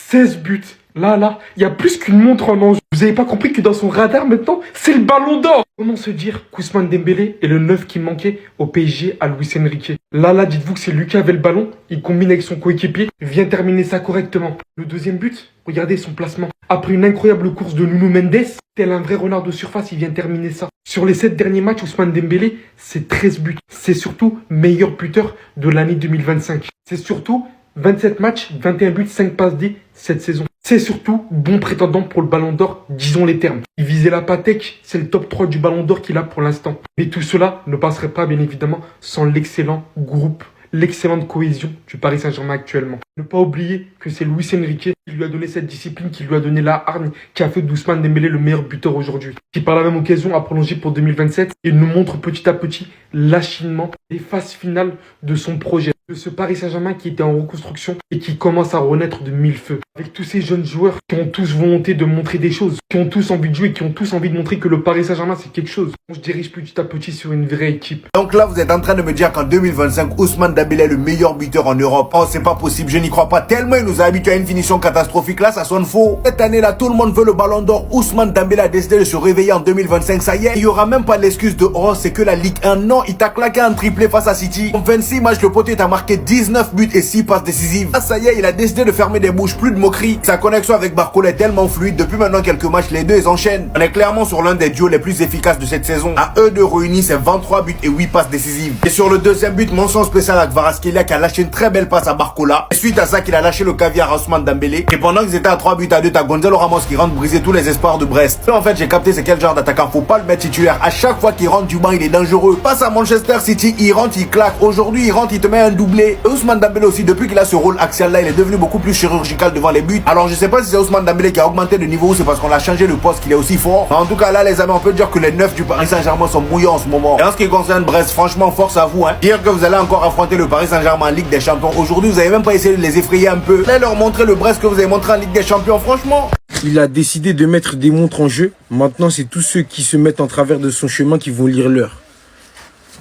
16 buts. Là, il y a plus qu'une montre en enjeu. Vous avez pas compris que dans son radar maintenant, c'est le ballon d'or. Comment se dire qu'Ousmane Dembélé est le 9 qui manquait au PSG à Luis Enrique. Là, dites-vous que c'est lui qui avait le ballon. Il combine avec son coéquipier. Il vient terminer ça correctement. Le deuxième but, regardez son placement. Après une incroyable course de Nuno Mendes, tel un vrai renard de surface, il vient terminer ça. Sur les 7 derniers matchs, Ousmane Dembélé, c'est 13 buts. C'est surtout meilleur buteur de l'année 2025. C'est surtout 27 matchs, 21 buts, 5 passes D cette saison. C'est surtout bon prétendant pour le ballon d'or, disons les termes. Il visait la Patek, c'est le top 3 du ballon d'or qu'il a pour l'instant. Mais tout cela ne passerait pas, bien évidemment, sans l'excellent groupe, l'excellente cohésion du Paris Saint-Germain actuellement. Ne pas oublier que c'est Luis Enrique qui lui a donné cette discipline, qui lui a donné la hargne, qui a fait d'Ousmane Dembélé le meilleur buteur aujourd'hui. Qui par la même occasion a prolongé pour 2027 et nous montre petit à petit l'achinement des phases finales de son projet. De ce Paris Saint-Germain qui était en reconstruction et qui commence à renaître de mille feux. Avec tous ces jeunes joueurs qui ont tous volonté de montrer des choses, qui ont tous envie de jouer, qui ont tous envie de montrer que le Paris Saint-Germain c'est quelque chose. On se dirige petit à petit sur une vraie équipe. Donc là, vous êtes en train de me dire qu'en 2025, Ousmane Dembélé est le meilleur buteur en Europe. Oh, c'est pas possible, je n'y crois pas. Tellement il nous a habitués à une finition catastrophique. Là, ça sonne faux. Cette année-là, tout le monde veut le ballon d'or. Ousmane Dembélé a décidé de se réveiller en 2025. Ça y est, il y aura même pas l'excuse de oh, c'est que la Ligue 1. Non, il t'a claqué un triplé face à City. En 26 matchs, le poteau t'a marqué 19 buts et 6 passes décisives. Ah, ça y est, il a décidé de fermer des bouches, plus de moquerie. Sa connexion avec Barcola est tellement fluide. Depuis maintenant quelques matchs, les deux ils enchaînent. On est clairement sur l'un des duos les plus efficaces de cette saison. À eux deux réunis, c'est 23 buts et 8 passes décisives. Et sur le deuxième but, mention spéciale à Kvaratskhelia qui a lâché une très belle passe à Barcola. Et suite à ça, qu'il a lâché le caviar à Ousmane Dembélé. Et pendant qu'ils étaient à 3 buts à 2, t'as Gonzalo Ramos qui rentre briser tous les espoirs de Brest. Là, en fait, j'ai capté c'est quel genre d'attaquant. Faut pas le mettre titulaire. À chaque fois qu'il rentre du banc, il est dangereux. Passe à Manchester City, il rentre, il claque. Aujourd'hui, il rentre, il te met un doublé. Et Ousmane Dembélé aussi, depuis qu'il a ce rôle axial là, il est devenu beaucoup plus chirurgical devant les buts. Alors je sais pas si c'est Ousmane Dembélé qui a augmenté de niveau ou c'est parce qu'on a changé le poste qu'il est aussi fort. Mais en tout cas là les amis, on peut dire que les 9 du Paris Saint-Germain sont mouillants en ce moment. Et en ce qui concerne Brest, franchement force à vous. Dire que vous allez encore affronter le Paris Saint-Germain en Ligue des Champions. Aujourd'hui vous avez même pas essayé de les effrayer un peu. Allez leur montrer le Brest que vous avez montré en Ligue des Champions, franchement. Il a décidé de mettre des montres en jeu. Maintenant c'est tous ceux qui se mettent en travers de son chemin qui vont lire l'heure.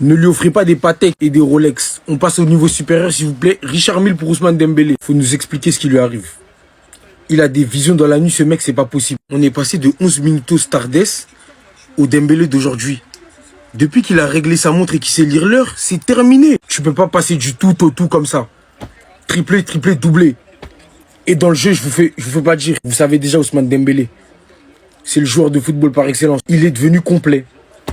Ne lui offrez pas des Patek et des Rolex. On passe au niveau supérieur, s'il vous plaît. Richard Mille pour Ousmane Dembélé. Faut nous expliquer ce qui lui arrive. Il a des visions dans la nuit, ce mec, c'est pas possible. On est passé de 11 minutos Stardust au Dembélé d'aujourd'hui. Depuis qu'il a réglé sa montre et qu'il sait lire l'heure, c'est terminé. Tu peux pas passer du tout au tout comme ça. Triplé, doublé. Et dans le jeu, je vous fais pas dire. Vous savez déjà Ousmane Dembélé. C'est le joueur de football par excellence. Il est devenu complet.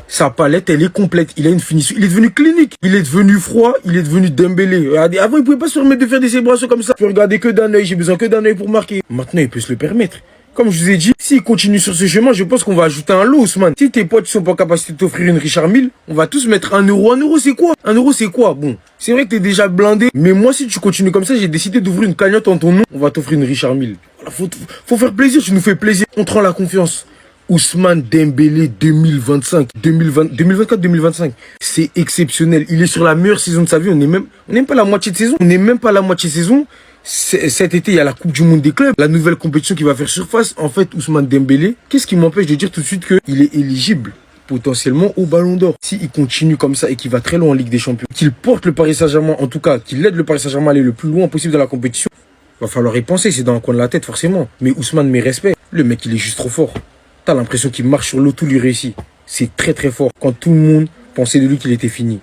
Sa palette, elle est complète. Il a une finition. Il est devenu clinique. Il est devenu froid. Il est devenu Dembélé. Regardez, avant, il pouvait pas se permettre de faire des célébrations comme ça. Je peux regarder que d'un œil. J'ai besoin que d'un œil pour marquer. Maintenant, il peut se le permettre. Comme je vous ai dit, s'il continue sur ce chemin, je pense qu'on va ajouter un lot, Ousmane. Si tes potes sont pas en capacité de t'offrir une Richard Mille, on va tous mettre 1 euro. 1 euro, c'est quoi? 1 euro, c'est quoi? Bon, c'est vrai que t'es déjà blindé. Mais moi, si tu continues comme ça, j'ai décidé d'ouvrir une cagnotte en ton nom. On va t'offrir une Richard Mille. Voilà, faut faire plaisir. Tu nous fais plaisir. On te rend la confiance. Ousmane Dembélé 2024-2025. C'est exceptionnel. Il est sur la meilleure saison de sa vie. On n'est même pas à la moitié de saison. Cet été, il y a la Coupe du Monde des clubs. La nouvelle compétition qui va faire surface. En fait, Ousmane Dembélé, qu'est-ce qui m'empêche de dire tout de suite qu'il est éligible potentiellement au Ballon d'Or? S'il continue comme ça et qu'il va très loin en Ligue des Champions, qu'il porte le Paris Saint-Germain, en tout cas, qu'il aide le Paris Saint-Germain à aller le plus loin possible dans la compétition, va falloir y penser. C'est dans un coin de la tête, forcément. Mais Ousmane, mes respects. Le mec, il est juste trop fort. T'as l'impression qu'il marche sur l'eau, tout lui réussit. C'est très très fort. Quand tout le monde pensait de lui qu'il était fini.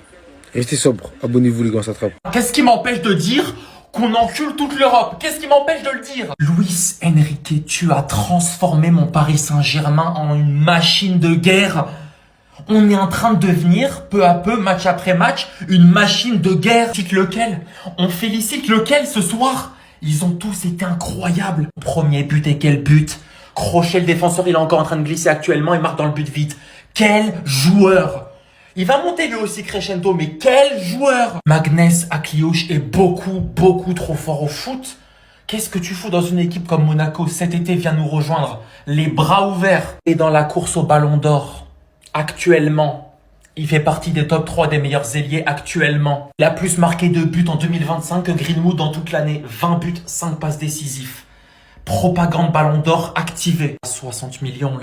Restez sobre. Abonnez-vous les gars, ça trappe. Qu'est-ce qui m'empêche de dire qu'on encule toute l'Europe? Qu'est-ce qui m'empêche de le dire? Luis Enrique, tu as transformé mon Paris Saint-Germain en une machine de guerre. On est en train de devenir, peu à peu, match après match, une machine de guerre. On félicite lequel ce soir? Ils ont tous été incroyables. Premier but et quel but! Crochet, le défenseur, il est encore en train de glisser actuellement, il marque dans le but vite. Quel joueur! Il va monter lui aussi crescendo, mais quel joueur! Magnès Akliouche est beaucoup trop fort au foot. Qu'est-ce que tu fous dans une équipe comme Monaco? Cet été, viens nous rejoindre, les bras ouverts. Et dans la course au Ballon d'Or, actuellement, il fait partie des top 3 des meilleurs ailiers actuellement. Il a plus marqué de buts en 2025 que Greenwood dans toute l'année. 20 buts, 5 passes décisifs. Propagande Ballon d'Or activée. 60 millions,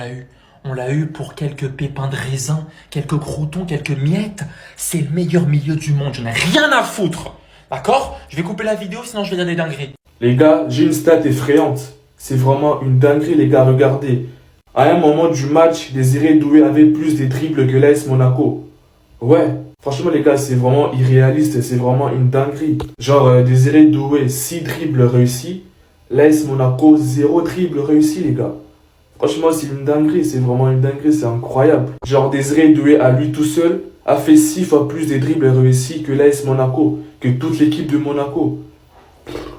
on l'a eu pour quelques pépins de raisin, quelques croutons, quelques miettes. C'est le meilleur milieu du monde, je n'ai rien à foutre. D'accord? Je vais couper la vidéo, sinon je vais dire des dingueries. Les gars, j'ai une stat effrayante. C'est vraiment une dinguerie, les gars, regardez. À un moment du match, Désiré Doué avait plus de dribbles que l'AS Monaco. Ouais, franchement, les gars, c'est vraiment irréaliste, c'est vraiment une dinguerie. Genre, Désiré Doué, 6 dribbles réussis. L'AS Monaco, 0 dribble réussi, les gars. Franchement, c'est une dinguerie, c'est vraiment une dinguerie, c'est incroyable. Genre, Désiré Doué, à lui tout seul, a fait 6 fois plus de dribbles réussis que l'AS Monaco, que toute l'équipe de Monaco.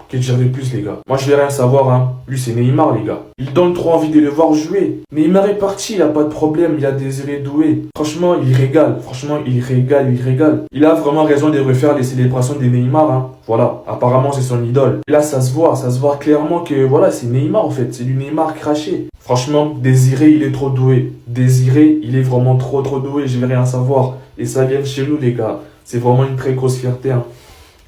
Que dire de plus, les gars? Moi, je vais rien savoir, hein. Lui, c'est Neymar, les gars. Il donne trop envie de le voir jouer. Neymar est parti, il a pas de problème, il a Désiré Doué. Franchement, il régale. Franchement, il régale, il régale. Il a vraiment raison de refaire les célébrations de Neymar, hein. Voilà, apparemment, c'est son idole. Et là, ça se voit clairement que, voilà, c'est Neymar, en fait. C'est du Neymar craché. Franchement, Désiré, il est trop doué. Désiré, il est vraiment trop doué, je vais rien savoir. Et ça vient de chez nous, les gars. C'est vraiment une très grosse fierté, hein.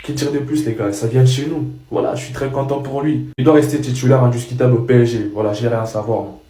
Qui tire de plus, les gars? Ça vient de chez nous. Voilà, je suis très content pour lui. Il doit rester titulaire indiscutable au PSG. Voilà, j'ai rien à savoir. Moi.